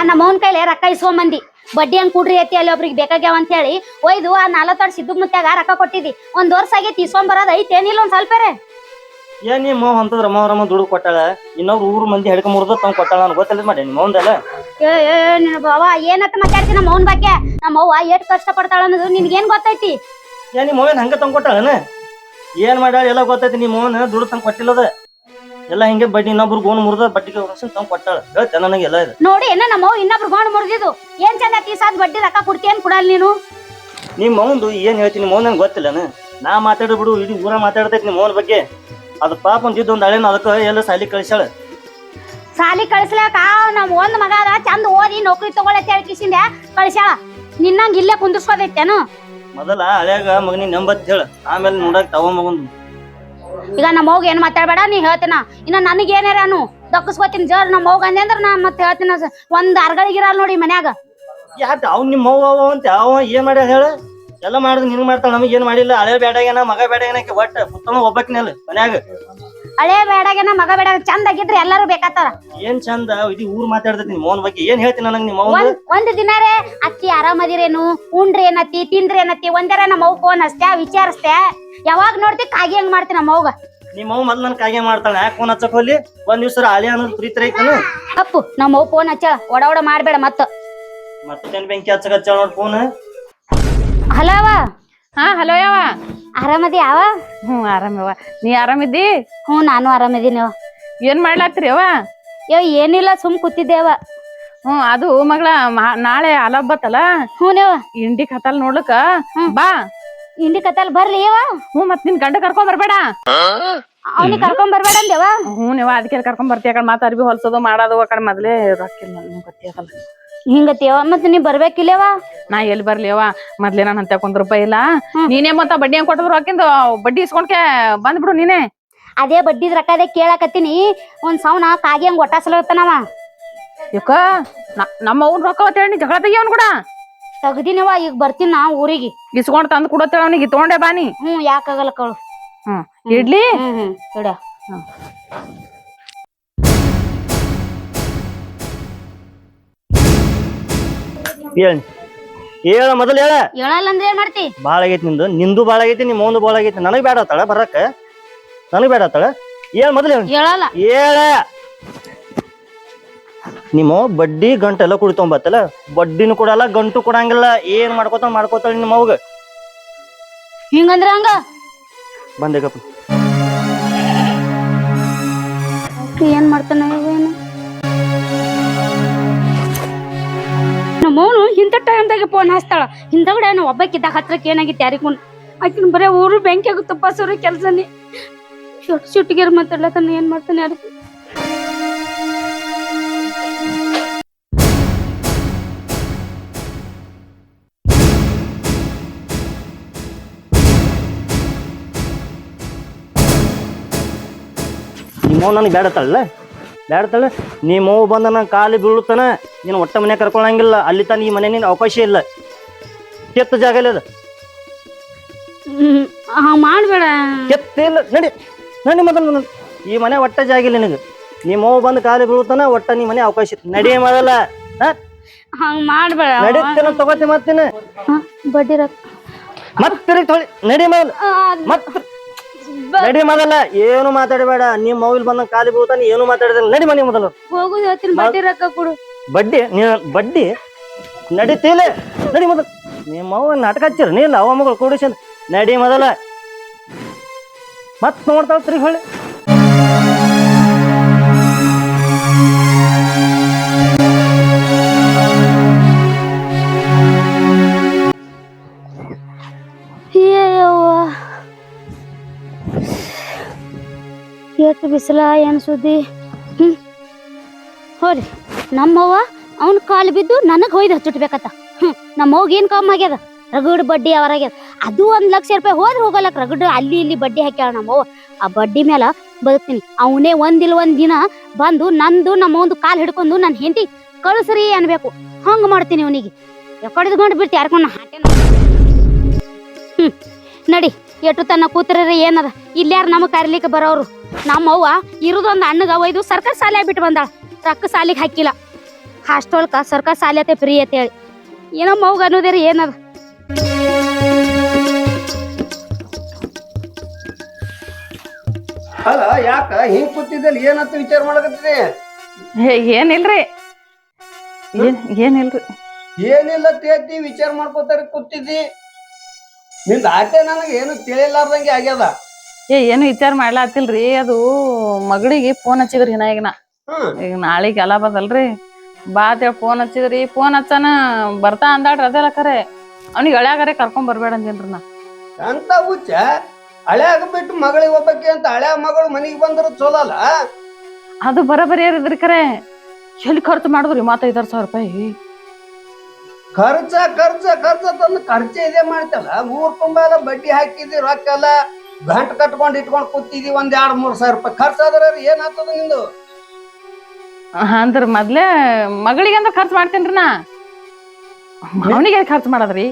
ನಮ್ಮವನ್ ಕೈಲಿ ರೊಕ್ಕ ಇಸ್ಕೊಂಬಂದಿ ಬಡ್ಡಿ ಹಂಗ್ ಕೂಡ್ರಿ ಐತಿ ಅಲ್ಲಿ ಒಬ್ರಿಗೆ ಬೇಕಾಗ್ಯಾವ ಅಂತ ಹೇಳಿ ಒಯ್ದು ಆ 4 ವರ್ಷ ಸಿದ್ದು ಮುತ್ಯಾಗ ರೊಕ್ಕ ಕೊಟ್ಟಿದ್ದಿ 1 ವರ್ಷ ಆಗೈತಿ ಇಸ್ಕೊಂಬರೋದ್ ಐತಿ ಏನಿಲ್ಲ ಒಂದ್ ಸ್ವಲ್ಪ ಏನ್ ನಿಮ್ಮ ಮಾವ ಅಂತಂದ್ರ ರಮ್ಮ ದುಡ್ಡು ಕೊಟ್ಟಾಳ ಇನ್ನೊಬ್ರು ಊರ್ ಮಂದಿ ಹಿಡ್ಕ ಮುರ್ದ ತಂಗ್ ಕೊಟ್ಟಾಳ ನನ್ ಗೊತ್ತಿಲ್ಲ ಮಾಡಿ ನಿಮ್ಮ ಮಾವಂದಲ್ಲ ನಿನ್ನ ಬಾವ ಏನತ್ತ ಮಾತಾಡ್ತಿ ನಮ್ಮ ಅವನ್ ಬಗ್ಗೆ ನಮ್ಮ ಅವ್ವ ಎಷ್ಟ್ ಕಷ್ಟ ಪಡ್ತಾಳ ಅನ್ನೋದು ನಿನ್ಗೇನ್ ಗೊತ್ತೈತಿ ಏನ್ ನಿಮ್ಮ ಮಾವನ್ ಹಂಗ ತಂಗ್ ಕೊಟ್ಟಾಳನ ಏನ್ ಮಾಡ್ಯಾಳ ಎಲ್ಲ ಗೊತ್ತೈತಿ ನಿಮ್ಮ ಮಾವನ ದುಡ್ಡು ತಂಗ್ ಕೊಟ್ಟಿಲ್ಲದ ಎಲ್ಲ ಹಿಂಗೆ ಬಡ್ಡಿ ಇನ್ನೊಬ್ರು ಗೋಣ್ ಮುರ್ದ ಬಡ್ಡಿಗೆ ತಂಗ್ ಕೊಟ್ಟಾಳ ಹೇಳ್ತ ನನಗೆ ಎಲ್ಲ ಇದೆ ನೋಡಿ ಏನ ನಮ್ಮ ಅವ್ವ ಇನ್ನೊಬ್ರು ಗೋಣ್ ಮುರ್ದಿದ್ದು ಏನ್ ಚಂದ ಐತಿ ಸಾದ್ ಬಡ್ಡಿ ರೊಕ್ಕ ಕೊಡ್ತೀಯನ್ ಕೊಡಲ್ ನೀನು ನಿಮ್ ಮೌಂದು ಏನ್ ಹೇಳ್ತೀನಿ ನಿಮ್ಮ ಮೌನ್ ಗೊತ್ತಿಲ್ಲನ ನಾ ಮಾತಾಡ ಬಿಡು ಇಡೀ ಊರ ಮಾತಾಡ್ತೈತಿ ನಿಮ್ಮ ಮೌನ್ ಬಗ್ಗೆ ಅದು ಪಾಪ ಒಂದಿದ್ದು ಒಂದ್ ಹಳೇನ ಅದಕ್ಕ ಎಲ್ಲ ಸಾಲಿ ಕಳಿಸ್ಯಾಳ ಸಾಲಿ ಕಳಿಸ್ಲಾಕ ನಮ್ ಒಂದ್ ಮಗ ಅದ ಚಂದ ಓದಿ ನೌಕರಿ ತಗೊಳತ್ತೆ ಹೇಳ್ಕಿಸಿಂದ ಕಳಿಸ್ಯಾಳ ನಿನ್ನಂಗ್ ಇಲ್ಲೇ ಕುಂದಿರ್ಸ್ಕೋದೈತೇನು ಮೊದಲ ಹಳ್ಯಾಗ ಮಗನಿ ನಂಬತ್ ಹೇಳ ಆಮೇಲೆ ನೋಡಕ್ ತವ ಮಗನ್ ಈಗ ನಮ್ಮ ಅವ್ಗ ಏನ್ ಮಾತಾಡ್ಬೇಡ ನೀ ಹೇಳ್ತೇನ ಇನ್ನ ನನಗ್ ಏನಾರ ದಕ್ಕಸ್ಕೋತೀನಿ ಜರ್ ನಮ್ಮ ಅವ್ಗ ಅಂದೆ ಅಂದ್ರ ನಾ ಮತ್ತೆ ಹೇಳ್ತೀನ ಒಂದ್ ಅರ್ಗಳಿಗಿರಲ್ ನೋಡಿ ಮನ್ಯಾಗ ಯಾಕ ಅವ್ ನಿಮ್ ಅವ್ವ ಅಂತ ಅವ ಏನ್ ಮಾಡ್ಯಾಳ ಹೇಳ ಎಲ್ಲ ಮಾಡಿದ್ ನಿನ್ ಮಾಡ್ತಾಳ ನಮಗ್ ಏನ್ ಮಾಡಿಲ್ಲ ಹಳೆ ಬೇಡಾಗೇನ ಮಗ ಬೇಡಾಗೇನ ಒಟ್ಟ ಪುತ್ತಮ ಒಬ್ಬಾಕಿನಲ್ಲ ಮನ್ಯಾಗ ಹಳೆ ಬೇಡಾಗೇನ ಮಗ ಬೇಡ ಚಂದ ಆಗಿದ್ರೆ ಎಲ್ಲಾರು ಬೇಕಾತಾರ ಏನ್ ಚಂದ ಇಡೀ ಊರ್ ಮಾತಾಡ್ತೈತಿ ನಿಮ್ ಮೌನ್ ಬಗ್ಗೆ ಏನ್ ಹೇಳ್ತೀನಿ ನನಗ್ ನಿಮ್ಮ ಒಂದ್ ದಿನಾರೇ ಅಕ್ಕಿ ಆರಾಮದಿರೇನು ಉಂಡ್ರಿ ಏನತ್ತಿ ತಿಂದ್ರಿ ಏನತ್ತಿ ಒಂದರ ನಮ್ಮ ಅವ್ವ ಫೋನ್ ಹಚ್ತೆ ವಿಚಾರಿಸ್ತೆ ಯಾವಾಗ ನೋಡ್ತಿ ಕಾಗಿ ಹಂಗ್ ಮಾಡ್ತಿ ನಮ್ಮ ಅವ್ಗ ನಿಮ್ಮ ಅವ್ವ ಮೊದ್ಲು ನನ್ ಕಾಗೆ ಮಾಡ್ತಾಳ ಯಾಕೆ ಫೋನ್ ಹಚ್ಚಕ್ ಹೋಲಿ ಒಂದ್ ದಿವ್ಸ ಹಳೆ ಅನ್ನೋದು ಪ್ರೀತಿ ಐತನು ಅಪ್ಪು ನಮ್ಮ ಅವ್ವ ಫೋನ್ ಹಚ್ಚ ಒಡ ಮಾಡ್ಬೇಡ ಮತ್ತೇನ್ ಬೆಂಕಿ ಹಚ್ಚಕ್ ಹಚ್ಚ ನೋಡ್ ಫೋನ್ ಹಲೋ ಅವ ಹಾ ಹಲೋ ಯಾವ ಆರಾಮದಿ ಯಾವ ಆರಾಮವ ನೀ ಆರಾಮಿದ್ದಿ ನಾನು ಆರಾಮದೀನಿ ಏನ್ ಮಾಡ್ಲಾತ್ರಿ ಅವ ಏನಿಲ್ಲ ಸುಮ್ ಕೂತಿದ್ದೇವ ಅದು ಮಗಳ ನಾಳೆ ಅಲಬ್ಬತ್ತಲ್ಲ ಇಂಡಿ ಕತ್ತಲ್ ನೋಡ್ಲಕ ಬಾ ಇಂಡಿ ಕತ್ತಲ್ ಬರ್ಲಿ ಮತ್ ನಿನ್ ಗಂಡ ಕರ್ಕೊಂಡ್ ಬರ್ಬೇಡ ಅವ್ನಿಗೆ ಕರ್ಕೊಂಡ್ ಬರ್ಬೇಡ ಅಂದೇವ ನೀವ ಅದಕ್ಕೆ ಕರ್ಕೊಂಡ್ ಬರ್ತೀಯ ಅಕಡೆ ಮಾತ್ ಅರ್ಬಿ ಹೊಲ್ಸೋದು ಮಾಡೋದು ಅಕಡೆ ಮೊದ್ಲೇ ರೊಕ್ಕಿಲ್ಲ ಗೊತ್ತಿಯಲ್ಲ ಹಿಂಗತಿಯವ ಮತ್ ನೀ ಬರ್ಬೇಕಿಲ್ಲವ ನಾ ಎಲ್ಲಿ ಬರ್ಲಿಯವ ಮೊದ್ಲೇ ನಾನ್ ಅಂತ ₹1 ಇಲ್ಲ ನೀನೇ ಮತ್ತ ಬಡ್ಡಿ ಹಂಗ್ ಕೊಟ್ಟದ್ರು ಹಾಕಿಂದ ಬಡ್ಡಿ ಇಸ್ಕೊಂಡ್ಕೆ ಬಂದ್ಬಿಡು ನೀನೇ ಅದೇ ಬಡ್ಡಿದ್ ರೊಕ್ಕ ಅದೇ ಕೇಳಕತ್ತೀನಿ ಒಂದ್ ಸೌನ ಕಾಗಿ ಹಂಗ್ ಒಟ್ಟಾಸಲತ್ತನವ ಯಾಕ ನಮ್ಮ ಅವ್ನ ರೊಕ್ಕ ಹೇಳಿ ಜಗಳ ತೆಗಿಯವನ್ ಕೂಡ ತಗದಿನವ ಈಗ ಬರ್ತೀನಿ ನಾ ಊರಿಗೆ ಇಸ್ಕೊಂಡ್ ತಂದ್ ಕೊಡತ್ತೇಳ ಅವನಿಗೆ ತಗೊಂಡೆ ಬಾನಿ ಯಾಕಾಗಲ್ಲ ಕಳು ಇಡ್ಲಿ ಇಡ ಹೇಳ ಮೊದಲ ಹೇಳ ಹೇಳಲ್ಲ ಅಂದ್ರೆ ಏನ್ ಮಾಡ್ತಿ ಬಾಳ ಆಗೈತಿ ನಿಂದು ಬಾಳ ಆಗೈತಿ ನಿಮ್ ಮೌಂದು ಬಾಳ ಆಗೈತಿ ನನಗ್ ಬೇಡ ಆತಾಳ ಬರಕ ನನಗ್ ಬೇಡ ಆತಾಳ ಏನ್ ಮೊದಲ ಹೇಳಲ್ಲ ಹೇಳ ನಿಮ್ಮ ಬಡ್ಡಿ ಗಂಟು ಎಲ್ಲ ಕುಡಿತೊಂಬತ್ತಲ್ಲ ಬಡ್ಡಿನೂ ಕೊಡಲ್ಲ ಗಂಟು ಕೊಡಂಗಿಲ್ಲ ಏನ್ ಮಾಡ್ಕೋತಾಳ ನಿಮ್ಮ ಅವ್ಗ ಹಿಂಗಂದ್ರ ಹಂಗ ಬಂದೇಗಪ್ಪ ಏನ್ ಮಾಡ್ತಾನ ಏನು ನಮ್ಮವನು ಇಂಥ ಟೈಮ್ದಾಗೆ ಫೋನ್ ಹಚ್ತಾಳ ಹಿಂದಗಡೆ ಏನೋ ಒಬ್ಬಕ್ಕಿದ್ದಾಗ ಹತ್ರಕ್ಕೆ ಏನಾಗಿತ್ತು ಯಾರಿಗೊಂಡು ಆಕಿನ ಬರೇ ಊರು ಬೆಂಕಿ ಆಗುತ್ತಪ್ಪ ಸೂರು ಕೆಲಸನೇ ಶುಟ್ಟಿಗೆರ್ ಮಾತಾಡ್ಲತ್ತಾನ ಏನ್ ಮಾಡ್ತಾನೆ ಯಾರು ನಿಮ್ಮವ್ ನನಗೆ ಬೇಡತಾಳ ನಿಮ್ಮವ್ ಬಂದ ನನ್ ಕಾಲಿ ಬೀಳುತ್ತಾನ ನೀನು ಒಟ್ಟ ಮನೆ ಕರ್ಕೊಳಂಗಿಲ್ಲ ಅಲ್ಲಿ ತಾನ ಈ ಮನೆ ನಿನ್ ಅವಕಾಶ ಇಲ್ಲ ಕೆತ್ತ ಜಾಗ ಇಲ್ಲ ಅದು ಮಾಡ್ಬೇಡ ಕೆತ್ತಿಲ್ಲ ನಡಿ ಮೊದಲು ಈ ಮನೆ ಒಟ್ಟ ಜಾಗ ಇಲ್ಲ ನಿನಗೆ ನಿಮ್ಮವ್ ಬಂದು ಕಾಲಿ ಬೀಳುತ್ತಾನ ಒಟ್ಟ ನೀ ಮನೆ ಅವಕಾಶ ಇತ್ತು ನಡಿ ಮಾಡಲ್ಲ ಹಂಗ ಮಾಡ್ಬೇಡ ನಡೀತೇನ ತಗೋತಿ ಮತ್ತೇನ ಬಡ್ಡಿ ರೊಕ್ಕ ಮತ್ತೆ ತೊಳಿ ನಡಿ ಮೊದಲು ಮತ್ತೆ ನಡಿ ಮೊದಲ ಏನು ಮಾತಾಡಬೇಡ ನಿಮ್ ಮೌಲ್ ಬಂದ ಕಾಲಿ ಬೀಳ್ತಾನೆ ಏನು ಮಾತಾಡಿದ ನಡಿ ಮನೆ ಮೊದಲು ಹೋಗುದು ಹೇಳ್ತೀನಿ ಬಡ್ಡಿ ರೊಕ್ಕ ಕೊಡು ಬಡ್ಡಿ ನಡೀತಿಲ್ಲ ನಡಿ ಮೊದಲು ನಿಮ್ಮ ಅವ್ವ ನಾಟಕ ಹಚ್ಚಿರ ನೀಲ್ಲ ಅವ ಮಗಳು ಕೂಡಿಸ ನಡಿ ಮೊದಲ ಮತ್ ನೋಡ್ತಾಳ ತಿರುಗಿ ಹೊಳ್ಳಿ ಎಷ್ಟು ಬಿಸಿಲ ಏನು ಸುದ್ದಿ ಹೋರಿ ನಮ್ಮವ್ವ ಅವ್ನ ಕಾಲು ಬಿದ್ದು ನನಗೆ ಹೊಯ್ದು ಹಚ್ಚಿಟ್ಬೇಕತ್ತ ನಮ್ಮವ್ಗ ಏನು ಕಮ್ಮಿ ಆಗ್ಯದ ರಗಡ್ ಬಡ್ಡಿ ಅವರಾಗ್ಯದ ಅದು ₹1,00,000 ಹೋದ್ರೆ ಹೋಗಲ್ಲಕ್ ರಗಡ್ ಅಲ್ಲಿ ಇಲ್ಲಿ ಬಡ್ಡಿ ಹಾಕ್ಯಾಳ ನಮ್ಮವ್ವ ಆ ಬಡ್ಡಿ ಮೇಲೆ ಬದುಕ್ತೀನಿ ಅವನೇ ಒಂದ್ ದಿನ ಬಂದು ನಂದು ನಮ್ಮವೊಂದು ಕಾಲು ಹಿಡ್ಕೊಂಡು ನನ್ನ ಹೆಂಡತಿ ಕಳಿಸ್ರಿ ಅನ್ಬೇಕು ಹಂಗ ಮಾಡ್ತೀನಿ ಅವನಿಗೆ ಎಕಡೆದ್ಕೊಂಡು ಬಿಡ್ತಿ ಯಾರ್ಕೊಂಡು ಹಾಟೆ ನಡಿ ಎಟ್ಟು ತನ್ನ ಕೂತ್ರರೆ ಏನದ ಇಲ್ಲಾರ ನಮಗ್ ಕರಿಲಿಕ್ಕೆ ಬರೋರು ನಮ್ಮವ್ವ ಇರುದೊಂದು ಅಣ್ಣಗ ಒಯ್ದು ಸರ್ಕಾರ ಸಾಲಿ ಆಗ್ಬಿಟ್ಟು ಬಂದಾಳ ರೊಕ್ಕ ಸಾಲಿಗೆ ಹಾಕಿಲ್ಲ ಹಾಸ್ಟೆಲ್ಕ ಸರ್ಕಸ್ ಸಾಲಿ ಫ್ರೀ ಅಂತ ಹೇಳಿ ಏನೋ ಮೌಗ ಅನ್ನೋದೇರಿ ಏನದ ಅಲ್ಲ ಯಾಕ ಹಿಂಗ್ ಕೂತಿದ್ದಲ್ಲಿ ಏನಂತ ವಿಚಾರ ಮಾಡಕತ್ತೀನಿ ಏನಿಲ್ರಿ ಏನಿಲ್ರಿ ಏನಿಲ್ಲ ತೇತಿ ವಿಚಾರ ಮಾಡ್ಕೋತಾರ ಕೂತಿದ್ದಿ ನಿಂದ ಆಟೆ ನನಗೆ ಏನು ತಿಳಿಲಾರ್ದಂಗೆ ಆಗ್ಯದ. ಏನು ವಿಚಾರ ಮಾಡ್ಲಾತಿಲ್ರಿ ಅದು ಮಗಳಿಗೆ ಫೋನ್ ಹಚ್ಚಿದ್ರಿ ಈಗ ಈಗ ನಾಳಿಗೆ ಎಲ್ಲ ಬದಲ್ರಿ ಬಾ ಅಂತೇಳಿ ಫೋನ್ ಹಚ್ಚಿದ್ರಿ ಫೋನ್ ಹಚ್ಚನ ಬರ್ತಾ ಅಂದಾಡ್ರಿ ಅದೆಲ್ಲ ಖರೆ ಅವ್ನಿಗೆ ಹಳ್ಯಾಗಾರೆ ಕರ್ಕೊಂಡ್ ಬರ್ಬೇಡ ಅಂದೇನ್ರಿ ನಾ ಅಂತ ಹುಚ್ಚ ಹಳ್ಯಾಗ ಬಿಟ್ಟು ಮಗಳಿಗೆ ಹೋಗ್ಬೇಕೆ ಅಂತ ಹಳ್ಯಾ ಮಗಳು ಮನಿಗೆ ಬಂದ್ರ ಚಲೋ ಅಲ್ಲ. ಅದು ಬರಬರಿ ಏರಿದ್ರಿ ಖರೆ ಎಲ್ಲಿ ಖರ್ಚು ಮಾಡಿದ್ರಿ 5,000 ರೂಪಾಯಿ ಖರ್ಚ ಖರ್ಚ ಖರ್ಚ ತಂದು ಖರ್ಚ ಇದೆ ಮಾಡ್ತಲ್ಲ ಊರ್ ತುಂಬಾ ಎಲ್ಲ ಬಡ್ಡಿ ಹಾಕಿದಿ ರೊಕ್ಕ ಎಲ್ಲ ಗಂಟು ಕಟ್ಕೊಂಡ್ ಇಟ್ಕೊಂಡ್ ಕೂತಿದಿ 2-3 ಸಾವಿರ ರೂಪಾಯಿ ಖರ್ಚಾದ್ರ ಏನಾಗ್ತದ ನಿಂದು? ಅಂದ್ರ ಮೊದ್ಲೇ ಮಗಳಿಗೆ ಅಂದ್ರ ಖರ್ಚು ಮಾಡ್ತೇನ್ರಿ ನಾ ಅವನಿಗೆ ಖರ್ಚು ಮಾಡದ್ರಿ.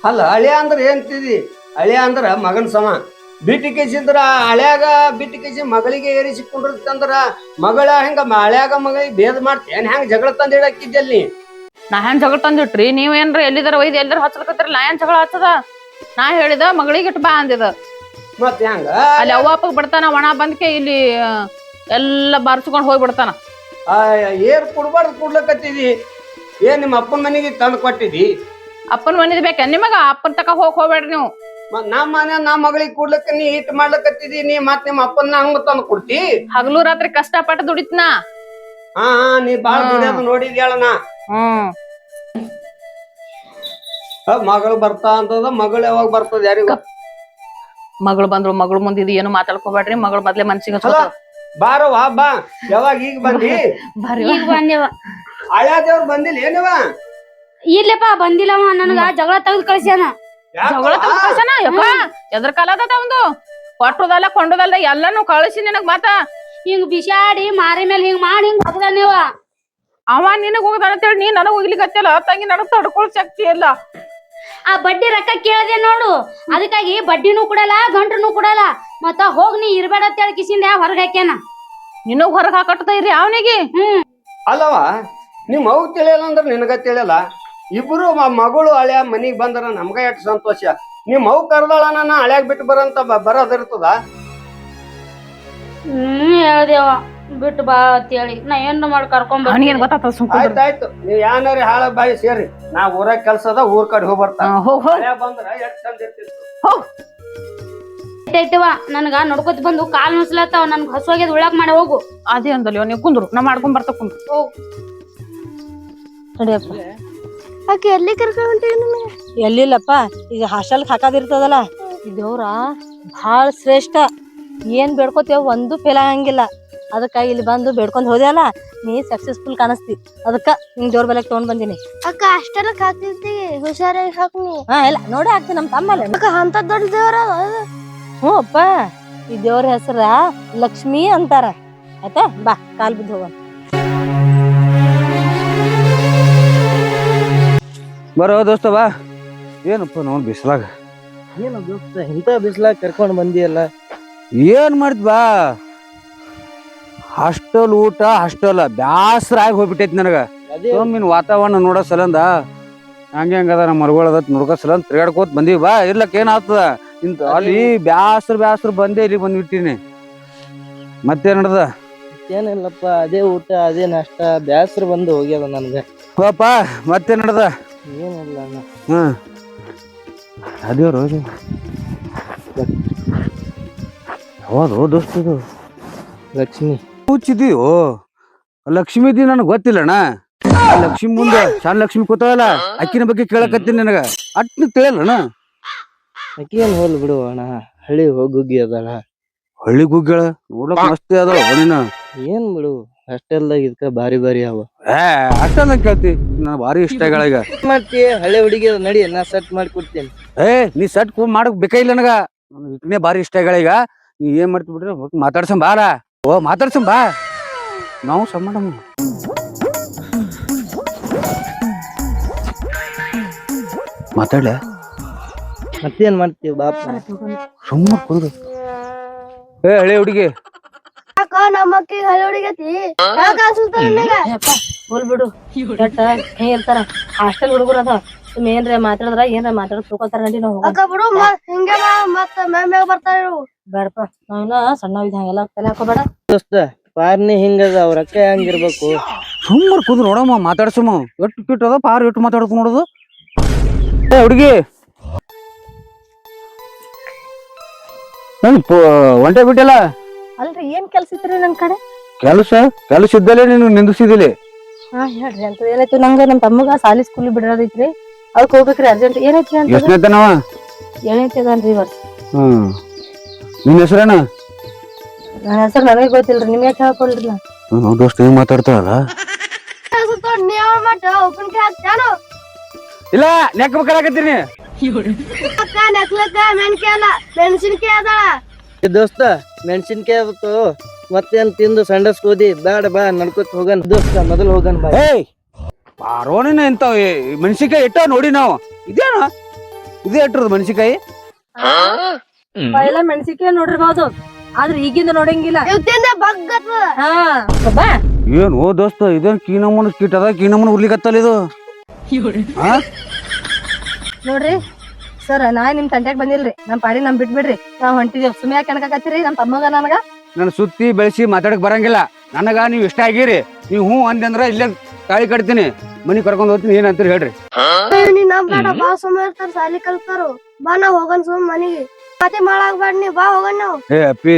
ಅಲ್ಲ ಹಳ್ಯಾ ಅಂದ್ರ ಏನ್ತಿದಿ ಹಳ್ಯಾ ಅಂದ್ರ ಮಗನ್ ಸಮ ಬಿಟ್ಟಿಕೆಸಿದ್ರ ಹಳ್ಯಾಗ ಬಿಟ್ಟಿಕೆಸಿ ಮಗಳಿಗೆ ಏರಿಸಿಕೊಂಡಿರ್ತಂದ್ರ ಮಗಳ ಹೆಂಗ ಹಳ್ಯಾಗ ಮಗಳಿಗೆ ಭೇದ ಮಾಡ್ತೇನ್ ಹೆಂಗ್ ಜಗಳ ತಂದ ಇಡಕ್ಕಿದ್ದಲ್ಲಿ ನಾ ಹೆಂಗ್ ಜಗಳ ತಂದಿಟ್ರಿ ನೀವೇನ್ರ ಎಲ್ಲಿದಾರ ಒಯ್ದು ಎಲ್ಲಾರ ಹಚ್ಲಕತ್ರಿ ನಾ ಏನ್ ಜಗಳ ಹಚ್ಚದ ನಾ ಹೇಳಿದ ಮಗಳಿಗೆ ಇಟ್ಟು ಬಾ ಅಂದಿದ ಮತ್ ಹೆಂಗ ಅಲ್ಲಿ ಅವ್ವ ಅಪ್ಪಗ್ ಬಿಡ್ತಾನ ಒಣ ಬಂದ್ಕೆ ಇಲ್ಲಿ ಎಲ್ಲ ಬಾರ್ಸ್ಕೊಂಡ್ ಹೋಗ್ಬಿಡ್ತಾನ. ಏರ್ ಕೊಡ್ಬಾರ್ದು ಕೊಡ್ಲಕತ್ತಿದಿ ಏನ್ ನಿಮ್ಮ ಅಪ್ಪನ ಮನೆಗೆ ತಂದು ಕೊಟ್ಟಿದಿ? ಅಪ್ಪನ ಮನಿದ್ ಬೇಕ ನಿಮಗ ಅಪ್ಪನ್ ತಕ ಹೋಗ್ಬೇಡ್ರಿ ನೀವು. ನಮ್ಮ ಮನೆ ನಮ್ಮ ಮಗಳಿಗೆ ಕೊಡ್ಲಕ್ಕ ನೀ ಹಿಟ್ ಮಾಡ್ಲಕತ್ತಿದಿ ನೀ ಮತ್ ನಿಮ್ಮ ಅಪ್ಪನ ಹಂಗ ತಂದು ಕೊಡ್ತಿ? ಹಗಲು ರಾತ್ರಿ ಕಷ್ಟಪಟ್ಟು ದುಡಿತ್ನಾ. ಹಾ ನೀ ಬಾಳ ದುಡಿಯೋದು ನೋಡಿದ್ ಹೇಳನ. ಮಗಳು ಬರ್ತಾ ಅಂತದ ಮಗಳು ಯಾವಾಗ ಬರ್ತದ ಯಾರಿಗ? ಮಗಳು ಬಂದ್ರು ಮಗಳು ಮುಂದಿದ್ ಏನು ಮಾತಾಡ್ಕೋಬೇಡ್ರಿ ಮಗಳು ಮೊದ್ಲೇ ಮನ್ಸಿಗೆ ಬಾರವಾ ಬಾ ಯಾವಾಗ ಈಗ ಬಂದಿ? ಈಗ ಬಂದೇವ. ಹಳ್ಯಾ ದೇವ್ರ ಬಂದಿಲ್ಲ ಏನವ? ಇಲ್ಲಪ್ಪ ಬಂದಿಲ್ಲವ ನನಗ ಜಗಳ ತೆಗ್ದು ಕಳ್ಸ್ಯಾನ. ಜಗಳ ಕಳ್ಸನ ಯಪ್ಪ ಎದ್ರ ಕಾಲ ಅದ ಒಂದು ಕೊಟ್ಟದಲ್ಲ ಕೊಂಡದಲ್ಲ ಎಲ್ಲಾನು ಕಳಿಸಿ ನಿನಗ್ ಮಾತ ಹಿಂಗ್ ಬಿಸಾಡಿ ಮಾರಿ ಮೇಲೆ ಹಿಂಗ್ ಮಾಡಿ ಹಿಂಗ್ ಹೋಗದ ನೀವ ಅವ ನಿನಗ್ ಹೋಗದ ಅಂತೇಳಿ ನೀ ನನಗ್ ಹೋಗ್ಲಿಕ್ಕತ್ತಲ್ಲ ತಂಗಿ ನನಗ್ ತಡ್ಕೊಳ್ ಶಕ್ತಿ ಇಲ್ಲ. ಆ ಬಡ್ಡಿ ರೊಕ್ಕ ಕೇಳದೆ ನೋಡು ಅದಕ್ಕಾಗಿ ಬಡ್ಡಿನೂ ಕೊಡಲ್ಲ ಗಂಟ್ರನು ಕೊಡಲ್ಲ ಮತ್ತ ಹೋಗ್ ನೀ ಇರ್ಬೇಡ ಅಂತ ಹೇಳಿ ಕಿಸಿಂದ ಹೊರಗ್ ಹಾಕ್ಯಾನ. ನಿನಗ್ ಹೊರಗ್ ಹಾಕಟ್ಟ ಇರಿ ಅವನಿಗೆ. ಅಲ್ಲವ ನಿಮ್ ಅವ್ ತಿಳಿಯಲ್ಲ ಅಂದ್ರ ನಿನಗ ತಿಳಿಯಲ್ಲ. ಇಬ್ರು ಮಗಳು ಹಳ್ಯಾ ಮನಿಗ್ ಬಂದ್ರ ನಮ್ಗ ಎಷ್ಟು ಸಂತೋಷ. ನಿಮ್ ಅವ್ ಕರ್ದಾಳ ನಾನು ಹಳ್ಯಾಗ ಬಿಟ್ಟು ಬರಂತ ಬರೋದಿರ್ತದ? ಹೇಳ್ದೇವ ಬಿಟ್ಟು ಬಾ ಅಂತ ಹೇಳಿ ನಾ ಏನ್ ಮಾಡಿ ಕರ್ಕೊಂಡ್ ಅವನಿಗೇನ್ ಗೊತ್ತಾಗ್ತದ ಸುಮ್ಕ ಆಯ್ತಾಯ್ತು ನೀವ್ ಯಾನಾರಿ ಹಾಳ ಬಾಯಿ ಸೇರಿ ನಾ ಊರಾಗ ಕೆಲ್ಸದ ಊರ್ ಕಡೆ ಹೋಗಿ ಬರ್ತಾನ ಬಂದ್ರ ಎಷ್ಟ್ ಚಂದ ಇರ್ತಿತ್ತು. ಐತವ ನನ್ಗ ನಡ್ಕೊತ್ ಬಂದು ಕಾಲ್ ನುಸ್ಲತ್ತಾವ ನನ್ಗ ಹಸುವಾಗ್ಯದ ಉಳ್ಳಾಕ್ ಮಾಡಿ ಹೋಗು. ಅದೇ ಅಂದಲ್ಲ ನೀವು ಕುಂದ್ರು ನಾ ಮಾಡ್ಕೊಂಡ್ ಬರ್ತಾ ಕುಂದ್ರು ಹೋಗ್ ನಡಿಯಪ್ಪ. ಆಕೆ ಎಲ್ಲಿ ಕರ್ಕೊಂಡ್ ಹೊಂಟಿವಿ ನಿಮಗೆ? ಎಲ್ಲಿಲ್ಲಪ್ಪ ಈಗ ಹಾಸ್ಟೆಲ್ ಹಾಕೋದಿರ್ತದಲ್ಲ ಈ ದೇವ್ರ ಭಾಳ ಶ್ರೇಷ್ಠ. ಏನ್ ಬೇಡ್ಕೋತೇವ ಒಂದು ಫೇಲ್ ಆಗಂಗಿಲ್ಲ. ಅದಕ್ಕಾಗಿ ಇಲ್ಲಿ ಬಂದು ಬೇಡ್ಕೊಂಡ್ ಹೋದ್ಯಲ್ಲ ನೀ ಸಕ್ಸಸ್ಫುಲ್ ಕಾಣಿಸ್ತಿ. ಅದಕ್ಕ ನಿಂಗ್ ದೇವ್ರ ಬೆಲೆ ತಗೊಂಡ್ ಬಂದಿನಿ. ಅಕ್ಕ ಅಷ್ಟೆಲ್ಲ ಹಾಕ್ತಿರ್ತಿ ಹುಷಾರಾಗಿ ಹಾಕ್ನಿ. ಹಾ ಇಲ್ಲ ನೋಡಿ ಆಗ್ತೀನಿ ನಮ್ ತಮ್ಮಲ್ಲ. ಅಕ್ಕ ಅಂತ ದೊಡ್ಡ ದೇವ್ರ ಹ್ಞೂ ಅಪ್ಪ ಈ ದೇವ್ರ ಹೆಸರ ಲಕ್ಷ್ಮಿ ಅಂತಾರ. ಆಯ್ತಾ ಬಾ ಕಾಲ್ ಬಿದ್ದು ಹೋಗ. ಬರೋ ದೋಸ್ತ ಬಾ. ಏನಪ್ಪ ನಾವು ಬಿಸ್ಲಾಗ ಏನು ದೋಸ್ತ ಇಂತ ಬಿಸ್ಲಾಗ ಕರ್ಕೊಂಡ್ ಬಂದಿಯಲ್ಲ? ಏನ್ ಮಾಡ್ತಿ ಬಾ ಹಾಸ್ಟೆಲ್ ಊಟ ಹಾಸ್ಟೆಲ್ ಬ್ಯಾಸರ ಆಗಿ ಹೋಗ್ಬಿಟ್ಟೈತಿ ನನಗ. ಸೋಮಿನ ವಾತಾವರಣ ನೋಡೋ ಸಲಂದ ಹಂಗ ನಮ್ಮ ಮರಗಳದ ನೋಡ್ಕೋ ಸಲಂದ ತಿರ್ಗಾಡ್ಕೋತ ಬಂದಿವಿ ಬಾ. ಇರ್ಲಕ್ ಏನ್ ಆಗ್ತದ ಇಂತ ಅಲ್ಲಿ ಬ್ಯಾಸ್ರ ಬಂದೆ ಇಲ್ಲಿ ಬಂದ್ಬಿಟ್ಟಿನಿ. ಮತ್ತೇನ್ ನಡ್ದ? ಏನಿಲ್ಲಪ್ಪ ಅದೇ ಊಟ ಅದೇ ನಾಷ್ಟ ಬ್ಯಾಸ್ರ ಬಂದು ಹೋಗ್ಯದ ನನ್ಗ. ಹೋಪ ಮತ್ತೇನ್ ನಡ್ದ? ಏನಿಲ್ಲ ಅಣ್ಣ. ಹ್ಮ್ ಅದೇ ರೋಜು ಯಾವ್ದು ದೋಸ್ತದು? ಲಕ್ಷ್ಮಿ ಹುಚ್ಚಿದೀಯೋ? ಲಕ್ಷ್ಮೀದಿ ನನಗ್ ಗೊತ್ತಿಲ್ಲಣ್ಣ. ಲಕ್ಷ್ಮಿ ಮುಂದೆ ಸಣ್ಣ ಲಕ್ಷ್ಮಿ ಕೂತಾವಲ್ಲ ಅಕ್ಕಿನ ಬಗ್ಗೆ ಕೇಳಕತ್ತೀನಿ ನನಗ ಅಟ್ನ ತಿಳಿಯಲ್ಲಣ್ಣ. ಅಕ್ಕಿ ಏನ್ ಹೋಲ್ ಬಿಡು ಅಣ್ಣ ಹಳ್ಳಿ ಹೋಗುಗ್ಗಿ ಅದಳ. ಹಳ್ಳಿ ಗುಗ್ಗಳ ನೋಡ್ಲಕ್ ಮಸ್ತಿ ಅದಾವ ನೀನು. ಏನ್ ಬಿಡು ಹಾಸ್ಟೆಲ್ದಾಗ ಇದಕ್ಕ ಬಾರಿ ಬಾರಿ ಅವ. ಅಷ್ಟಂದ ಕೇಳ್ತಿ ನನ್ ಭಾರಿ ಇಷ್ಟ ಈಗ. ಮಾಡ್ತಿ ಹಳ್ಳಿ ಹುಡುಗಿ ನಡಿ ನಾ ಸೆಟ್ ಮಾಡಿ ಕೊಡ್ತೇನೆ. ನೀ ಸಟ್ ಮಾಡಕ್ ಬೇಕಾಗಿಲ್ಲ ನನಗ. ಇದನ್ನೇ ಭಾರಿ ಇಷ್ಟ ಈಗ. ನೀ ಏನ್ ಮಾಡ್ತಿ ಬಿಡ್ರಿ ಮಾತಾಡ್ಸಂ ಬಾರ. ಓ ಮಾತಾಡ್ಸಂ ಬಾ ನಾವು ಸಂಬಂಧ ಮಾತಾಡ್ಲ. ಮತ್ತೇನ್ ಮಾಡ್ತೀವಿ ಬಾಪ? ಸುಮ್ಮ ಕುಂದ್ರು. ಹಳೆ ಹುಡುಗಿ ಅಕ್ಕ ನಮ್ಮ ಅಕ್ಕಿ ಹಳ್ಳಿ ಹುಡುಗತಿ ಯಾಕ ಅನ್ಸುತ್ತ ನಿನಗ? ಹೋಲ್ ಬಿಡು ಕೆಟ್ಟ ಹೆಂಗ್ ಇರ್ತಾರ ಹಾಸ್ಟೆಲ್ ಹುಡುಗರು ಅದ ಸುಮ್ ಏನ್ರ ಮಾತಾಡಿದ್ರ ಏನ್ರ ಮಾತಾಡ್ ತಿಳ್ಕೊತಾರ ನಡಿ ನಾವು ಅಕ್ಕ ಬಿಡು ಹಿಂಗೆ ಮತ್ತ ಮ್ಯಾಗ ಬರ್ತಾರ ಇವ್ರು. ಬೇಡಪ್ಪ ನಾವಿನ್ನ ಸಣ್ಣ ಇದ್ ಹಂಗೆಲ್ಲ ತಲೆ ಹಾಕೋಬೇಡ ಪಾರ್ನಿ ಹಿಂಗದ ಅವ್ರ ಅಕ್ಕ ಹಂಗಿರ್ಬೇಕು. ಸುಮ್ಮನೆ ಕುಂದ್ರು ನೋಡಮ್ಮ ಮಾತಾಡ್ಸಮ್ಮ ಎಟ್ಟು ಕಿಟ್ಟು ಅದ ಪಾರ್ ಎಟ್ಟು ಮಾತಾಡ್ತು ನೋಡುದು. ಏ ಹುಡುಗಿ ಒಂಟೆ ಬಿಟ್ಟಿಲ್ಲ ಅಲ್ರಿ ಏನ್ ಕೆಲ್ಸ ಇತ್ರಿ ನನ್ ಕಡೆ ಕೆಲಸ ಇದ್ದಲೇ ನೀನು ನಿಂದಿಸಿದಿಲಿ. ಹಾ ಹೇಳ್ರಿ ಅಂತ ಏನಾಯ್ತು ನಂಗ ನಮ್ ತಮ್ಮಗ ಸಾಲಿ ಸ್ಕೂಲ್ ಬಿಡೋದೈತ್ರಿ ಅದಕ್ಕೆ ಹೋಗ್ಬೇಕ್ರಿ ಅರ್ಜೆಂಟ್ ಏನೈತ್ರಿ ಅಂತ ಎಷ್ಟನೇತನವ? ಏನೈತಿ ಅದನ್ರಿ ಇವತ್ತು ಹ್ಮ್ ನಿನ್ನ ಹೆಸರೇನ? ನನ್ನ ಹೆಸರು ನನಗೆ ಗೊತ್ತಿಲ್ರಿ ನಿಮ್ಗೆ ಯಾಕೆ ಹೇಳ್ಕೊಳ್ರಿ ನಾವು ದೋಸ್ತ ಹೆಂಗ್ ಮಾತಾಡ್ತಾರಲ್ಲ. ನೀವ್ ಮಟ್ಟ ಉಪ್ಪಿನಕಾಯಿ ಹಾಕ್ತಾನು ಇಲ್ಲ ನೆಕ್ ಬೇಕಾಗತ್ತೀನಿ. ಅಕ್ಕ ನೆಕ್ಲಕ್ಕ ಮೆಣಕಾಯಿ ಅಲ್ಲ ಮೆಣಸಿನ್ಕಾಯಿ ಅದಾಳ. ದೋಸ್ತ ಮೆಣಸಿನ್ಕಾಯಿ ಅವತ್ತು ಮತ್ತೇನ್ ತಿಂದು ಸಂಡಸ್ ಹೋದಿ ಬೇಡ ಬಾ ನಡ್ಕೊತ ಹೋಗನ್ ದೋಸ್ತ ಮೊದಲು ಹೋಗನ್ ಬಾ. ಏಯ್ ಪಾರೋನಿನ ಎಂತ ಮೆಣಸಿನ್ಕಾಯಿ ಇಟ್ಟ ನೋಡಿ ನಾವು ಇದೇನ ಇದೇ ಇಟ್ಟಿರೋದು ಮೆಣಸಿನ್ಕಾಯಿ. ಎಲ್ಲ ಮೆಣಸಿನ್ಕಾಯಿ ನೋಡಿರ್ಬೋದು ಆದ್ರೆ ಈಗಿಂದ ನೋಡಂಗಿಲ್ಲ ಇವತ್ತಿಂದ ಬಗ್ಗತ್ವ. ಹಾ ಬಾ ಏನ್ ಓ ದೋಸ್ತ ಇದೇನ್ ಕೀನಮ್ಮನ ಕೀಟ ಅದ ಕೀನಮ್ಮನ ಉರ್ಲಿಕತ್ತಲ್ಲ ಇದು. ನೋಡ್ರಿ ಸರ್ ನಾ ನಿಮ್ ತಂಟ್ಯಾಗ ಬಂದಿಲ್ರಿ ನಮ್ ಪಾಡಿ ನಮ್ ಬಿಟ್ಬಿಡ್ರಿ ನಾವ್ ಹೊಂಟಿದೇವ್ ಸುಮ್ನೆ ಯಾಕೆ ಅನ್ಕಾಕತ್ತೀರಿ ನಮ್ ತಮ್ಮಗ ನನಗ ನನ್ನ ಸುತ್ತಿ ಬೆಳೆಸಿ ಮಾತಾಡಕ್ ಬರಂಗಿಲ್ಲ. ನನಗ ನೀವ್ ಇಷ್ಟ ಆಗಿರಿ ನೀವು ಹ್ಞೂ ಅಂದ್ರ ಇಲ್ಲೇ ತಾಳಿ ಕಟ್ತೀನಿ ಮನಿ ಕರ್ಕೊಂಡ್ ಹೋಗ್ತೀನಿ ಏನಂತೀರಿ ಹೇಳ್ರಿ. ನೀ ನಮ್ ಬೇಡ ಬಾ ಸುಮ್ಮ ಇರ್ತಾರ ಸಾಲಿ ಕಲ್ತಾರು ಬಾ ನಾವ್ ಹೋಗನ್ ಸುಮ್ ಮನಿಗೆ ಮತ್ತೆ ಮಾಡಾಕ್ಬೇಡ ನೀ ಬಾ ಹೋಗನ್ ನಾವ್. ಏ ಅಪ್ಪಿ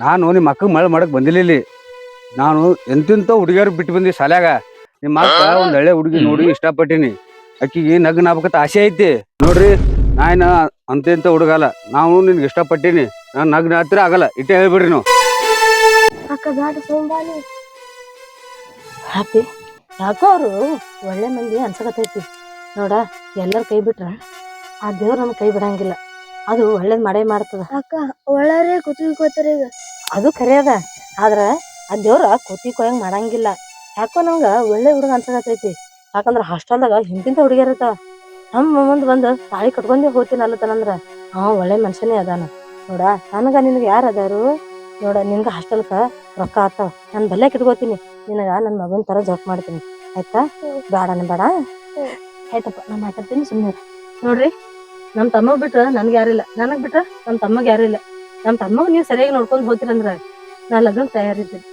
ನಾನು ನಿಮ್ಮ ಅಕ್ಕ ಮಳೆ ಮಾಡಕ್ ಬಂದಿಲ್ಲ ಇಲ್ಲಿ. ನಾನು ಎಂತೆಂತ ಹುಡುಗಿಯರು ಬಿಟ್ಟು ಬಂದಿ ಶಾಲ್ಯಾಗ. ನಿಮ್ಮ ಅಕ್ಕ ಒಂದ್ ಹಳೆ ಹುಡುಗಿ ನೋಡಿ ಇಷ್ಟಪಟ್ಟಿನಿ. ಅಕ್ಕಿಗೆ ನಗ್ನ ಆಗ್ಬೇಕಂತ ಆಸೆ ಐತಿ ನೋಡ್ರಿ. ನಾಯನ ಅಂತ ಹುಡುಗಲ್ಲ ನಾವು ನಿನ್ಗೆ ಇಷ್ಟಪಟ್ಟಿನಿ. ನಾನ್ ನಗ್ನ ಹತ್ರ ಆಗಲ್ಲ ಇಟ್ಟೆ ಹೇಳ್ಬಿಡ್ರಿ ನೀವು. ಅಕ್ಕ ಬೇಡ ಸುಮ್ ಬಾ ನೀ. ಹ್ಯಾಪಿ ಯಾಕೋ ಅವ್ರು ಒಳ್ಳೆ ಮಂದಿ ಅನ್ಸಕತೈತಿ ನೋಡ ಎಲ್ಲರ ಕೈ ಬಿಟ್ರ ಆ ದೇವ್ರ ನಮ್ ಕೈ ಬಿಡಂಗಿಲ್ಲ ಅದು ಒಳ್ಳೇದ್ ಮಾಡೇ ಮಾಡ್ತದ. ಅಕ್ಕ ಒಳ್ಳೆ ಕೂತಾರ ಈಗ ಅದು ಖರೆ ಅದ ಆದ್ರ ಆ ದೇವ್ರ ಕೂತಿ ಕೊಯಂಗ್ ಮಾಡಂಗಿಲ್ಲ. ಯಾಕೋ ನಂಗ ಒಳ್ಳೆ ಹುಡುಗ ಅನ್ಸಕತೈತಿ. ಯಾಕಂದ್ರ ಹಾಸ್ಟೆಲ್ದಾಗ ಹಿಂದಿಂತ ಹುಡುಗಿಯರ್ ಇರ್ತಾವ. ನಮ್ಮ ಮುಂದ್ ಬಂದ್ ತಾಳಿ ಕಟ್ಕೊಂಡೇ ಹೋಗ್ತೀನಿ ಅಲ್ಲತನಂದ್ರ ಅವ ಒಳ್ಳೆ ಮನುಷ್ಯನೇ ಅದಾನ ನೋಡ. ನನಗ ನಿನ್ಗ ಯಾರ ಅದಾರು ನೋಡ ನಿನ್ಗ ಹಾಸ್ಟೆಲ್ಕ ರೊಕ್ಕ ಆತಾವ ನಾನ್ ಬಲ್ಯಾಕ್ ಇಟ್ಕೋತೀನಿ. ನಿನಗ ನನ್ ಮಗನ್ ತರ ಜೋಕ್ ಮಾಡ್ತೀನಿ ಆಯ್ತಾ? ಬೇಡನ ಬೇಡ ಆಯ್ತಪ್ಪ ನಾ ಮಾತಾಡ್ತೀನಿ ಸುಮ್ಮನೆ ನೋಡ್ರಿ. ನಮ್ ತಮ್ಮ ಬಿಟ್ರ ನನ್ಗೆ ಯಾರಿಲ್ಲ ನನಗ್ ಬಿಟ್ರ ನಮ್ ತಮ್ಮಗ್ ಯಾರಿಲ್ಲ. ನಮ್ ತಮ್ಮಗ್ ನೀವ್ ಸರಿಯಾಗಿ ನೋಡ್ಕೊಂಡ್ ಹೋಗ್ತೀರಂದ್ರ ನಾ ಲಗ್ನಕ್ ತಯಾರಿದ್ದೀನಿ.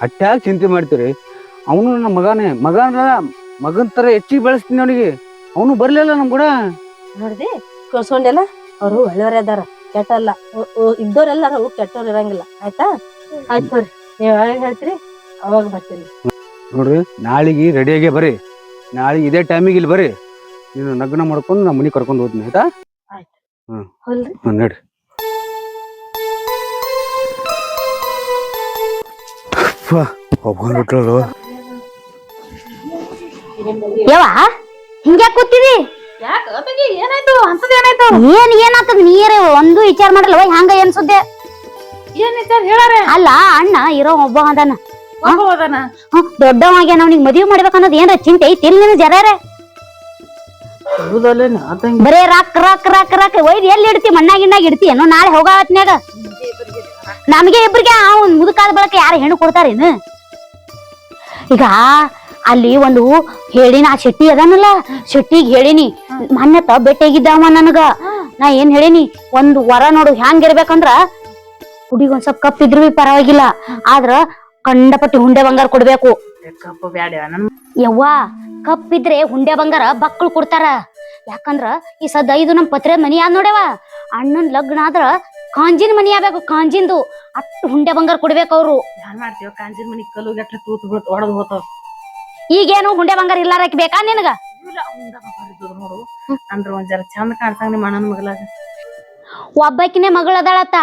ಅಟ್ಯಾಕ್ ಚಿಂತೆ ಮಾಡ್ತೀರಿ. ಅವನು ನನ್ನ ಮಗನ್ ತರ ಹೆಚ್ಚಿಗೆ ಬೆಳೆಸ್ತೀನಿ ಅವನಿಗೆ. ಅವನು ಬರ್ಲಿಲ್ಲ ನಮ್ ಕೂಡ ನೋಡ್ದಿ ಕಳ್ಸ್ಕೊಂಡೆಲ್ಲ ಅವ್ರು ಒಳ್ಳೆಯವ್ರ ಅದಾರ ಕೆಟ್ಟಲ್ಲ. ಇದ್ದವ್ರೆಲ್ಲಾರು ಕೆಟ್ಟವ್ರು ಇರಂಗಿಲ್ಲ ಆಯ್ತಾ? ಆಯ್ತು ಬರ್ರಿ ನೀವ್ ಯಾವಾಗ ಹೇಳ್ತೀರಿ ಅವಾಗ ಬರ್ತೀನಿ. ನೋಡ್ರಿ ನಾಳಿಗೆ ರೆಡಿಯಾಗಿ ಬರ್ರಿ. ನಾಳೆಗೆ ಇದೇ ಟೈಮಿಗೆ ಇಲ್ಲಿ ಬರ್ರಿ. ನೀನು ನಗ್ನ ಮಾಡ್ಕೊಂಡು ನಮ್ಮ ಮನೆ ಕರ್ಕೊಂಡು ಹೋಗ್ತೀನಿ ಆಯ್ತಾ? ಹೊಲ್ರಿ ನಡ್ರಿ. ಒಪ್ಕೊಂಡ್ಬಿಟ್ರಲ್ಲ ಯವ್ವ ಹಿಂಗ್ಯಾಕ್ ಕೂತಿದಿ? ಏನಾಯ್ತು ಅಂತದ ಏನಾಯ್ತು? ಏನಾತದ ನೀರೇ ಒಂದು ವಿಚಾರ ಮಾಡಲ್ವ ಹಂಗ ಏನ್ ಸುದ್ದೆ? ಏನ್ ವಿಚಾರ ಹೇಳಾರೆ? ಅಲ್ಲ ಅಣ್ಣ ಇರೋ ಒಬ್ಬ ಅದಾನ ದೊಡ್ಡವಾಗ್ಯಾನ ಅವ್ನಿಗೆ ಮದ್ವಿ ಮಾಡ್ಬೇಕನ್ನೋದ್ ಏನ್ರ ಚಿಂತೆ ಐತಿ ನಿನ್ನ ಜರಾರೆ? ಬರೇ ರಾಕ್ ರಾಕ್ ರಾಕ್ ರಾಕ್ ಒಯ್ದು ಎಲ್ಲಿ ಇಡ್ತಿ ಮಣ್ಣಾಗಿಣ್ಣಾಗ ಇಡ್ತಿ ಏನೋ ನಾಳೆ ಹೋಗೋ ಹೊತ್ನ್ಯಾಗ ನಮ್ಗೆ ಇಬ್ರಿಗೆ ಅವ್ನ್ ಮುದುಕಾದ ಬಳಕ ಯಾರು ಹೆಣ್ಣು ಕೊಡ್ತಾರೇನು? ಈಗ ಅಲ್ಲಿ ಒಂದು ಹೇಳಿನ ಆ ಶೆಟ್ಟಿ ಅದಾನಲ್ಲ ಶೆಟ್ಟಿಗೆ ಹೇಳಿನಿ ಮೊನ್ನೆತ ಭೇಟಿಯಾಗಿದ್ದವ ನನಗ. ನಾ ಏನ್ ಹೇಳಿನಿ ಒಂದು ವರ ನೋಡು ಹ್ಯಾಂಗಿರ್ಬೇಕಂದ್ರ ಹುಡುಗಿ ಒಂದ್ ಸ್ವಲ್ಪ ಕಪ್ಪಿದ್ರು ಬಿ ಪರವಾಗಿಲ್ಲ ಆದ್ರ ಕಂಡಪಟ್ಟಿ ಹುಂಡೆ ಬಂಗಾರ ಕೊಡ್ಬೇಕು. ಯವ್ವ ಕಪ್ಪಿದ್ರೆ ಹುಂಡೆ ಬಂಗಾರ ಬಕ್ಕಳು ಕೊಡ್ತಾರ. ಯಾಕಂದ್ರ ಈ ಸದ್ದ ಇದು ನಮ್ ಪತ್ರೆ ಮನಿ ಆದ್ ನೋಡ್ಯವ ಅಣ್ಣನ್ ಲಗ್ನ ಆದ್ರ ಕಾಂಜಿನ ಮನಿ ಆಗ್ಬೇಕು. ಕಾಂಜಿಂದು ಅಷ್ಟು ಹುಂಡೆ ಬಂಗಾರ ಕೊಡ್ಬೇಕು ಅವ್ರು. ಮಾಡ್ತೀವ ಕಾಂಜಿನ ಮನಿ ಕಲ್ಲು ಗಟ್ಲೆ ತೂತ್ ಹೊಡೆದ್ ಹೋತಾವ. ಈಗೇನು ಹುಂಡೆ ಬಂಗಾರ ಇಲ್ಲಾರಕ್ ಬೇಕಾ ನಿನಗ? ನೋಡು ಅಂದ್ರ ಒಂದ್ ಜರ ಚಂದ ಕಾಣ್ಸಂಗ ನಿಮ್ಮ ಅಣ್ಣನ ಮಗಳಾಗ ಒಬ್ಬಾಕಿನೇ ಮಗಳ ಅದಾಳತ್ತ.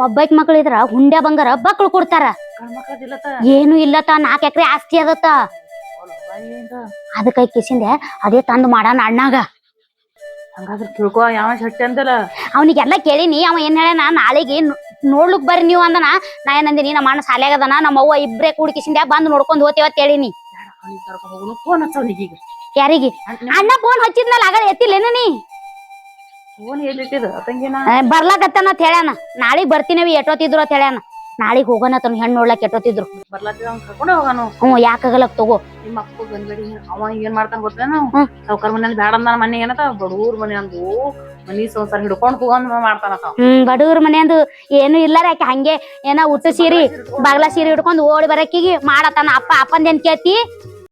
ಒಬ್ಬಾಕಿ ಮಗಳಿದ್ರ ಹುಂಡೆ ಬಂಗಾರ ಬಕ್ಕಳು ಕೊಡ್ತಾರ. ಏನು ಇಲ್ಲತ್ತ 4 ಎಕರೆ ಆಸ್ತಿ ಅದತ್ತ. ಅದಕ್ಕೈ ಕಿಸಿಂದೆ ಅದೇ ತಂದು ಮಾಡಾನ ಅಣ್ಣಾಗ. ಹಂಗಾದ್ರ ತಿಳ್ಕೊ ಯಾವ ಶೆಟ್ಟಿ ಅಂತಲ್ಲ ಅವನಿಗೆಲ್ಲ ಕೇಳಿನಿ. ಅವ ಏನ್ ಹೇಳ ನಾಳೆಗೆ ನೋಡ್ಲಿಕ್ ಬರ್ರಿ ನೀವು ಅಂದನ. ನಾ ಏನಂದಿನಿ ನಮ್ಮ ಅಣ್ಣ ಸಾಲ್ಯಾಗದನ ನಮ್ಮ ಅವ್ವ ಇಬ್ರೇ ಕೂಡಿಕಿಸಿಂದ ಬಂದು ನೋಡ್ಕೊಂಡ್ ಹೋತೇವತ್ ಹೇಳಿನಿ. ಫೋನ್ ಹಚ್ಚವನಿಗೆ ಈಗ ಯಾರಿಗೆ? ಅಣ್ಣ ಫೋನ್ ಹಚ್ಚಿದ್ನಲ್ಲ ಆಗ ಎತ್ತಿಲ್ಲೇನ ನೀ? ಫೋನ್ ಎಲ್ಲಿಟ್ಟಿದ ತಂಗಿನ ಬರ್ಲಾಕತ್ತನ ಅಂತ ಹೇಳ್ಯಾನ. ನಾಳಿಗ್ ಬರ್ತೀನವಿ ಎಷ್ಟೊತ್ತಿದ್ರು ಅಂತ ಹೇಳ್ಯಾನ. ನಾಳಿಗ್ ಹೋಗೋಣ ತನ್ನ ಹೆಣ್ಣು ನೋಡ್ಲಕ್ ಕೆಟ್ಟೋತಿದ್ರು ಬರ್ಲಾತಿದ್ ಅವ್ನ್ ಕರ್ಕೊಂಡ್ ಹೋಗಾನು ಯಾಕಾಗಲಕ್ ತಗೋ ನಿಮ್ಮ ಅಪ್ಪ ಬಂದ್ಬೇಡಿ ಅವ ಏನ್ ಮಾಡ್ತಾನ ಗೊತ್ತೇನು ಸಾವ್ಕಾರ್ ಮನೇಲಿ ಬ್ಯಾಡ ಅಂದ ಮನೆ ಏನತ ಬಡೂರ್ ಮನೆ ಅಂದು ಮನಿ ಸಂಸಾರ ಹಿಡ್ಕೊಂಡ್ ಹೋಗಂದ್ ಮಾಡ್ತಾನತ ಬಡವ್ರ ಮನೆ ಅಂದು ಏನು ಇಲ್ಲಾರ ಆಕೆ ಹಂಗೆ ಏನ ಊಟ ಸೀರಿ ಬಾಗ್ಲ ಸೀರೆ ಹಿಡ್ಕೊಂಡ್ ಓಡಿ ಬರಕಿಗಿ ಮಾಡತಾನ ಅಪ್ಪಂದೇನ್ ಕೇಳ್ತಿ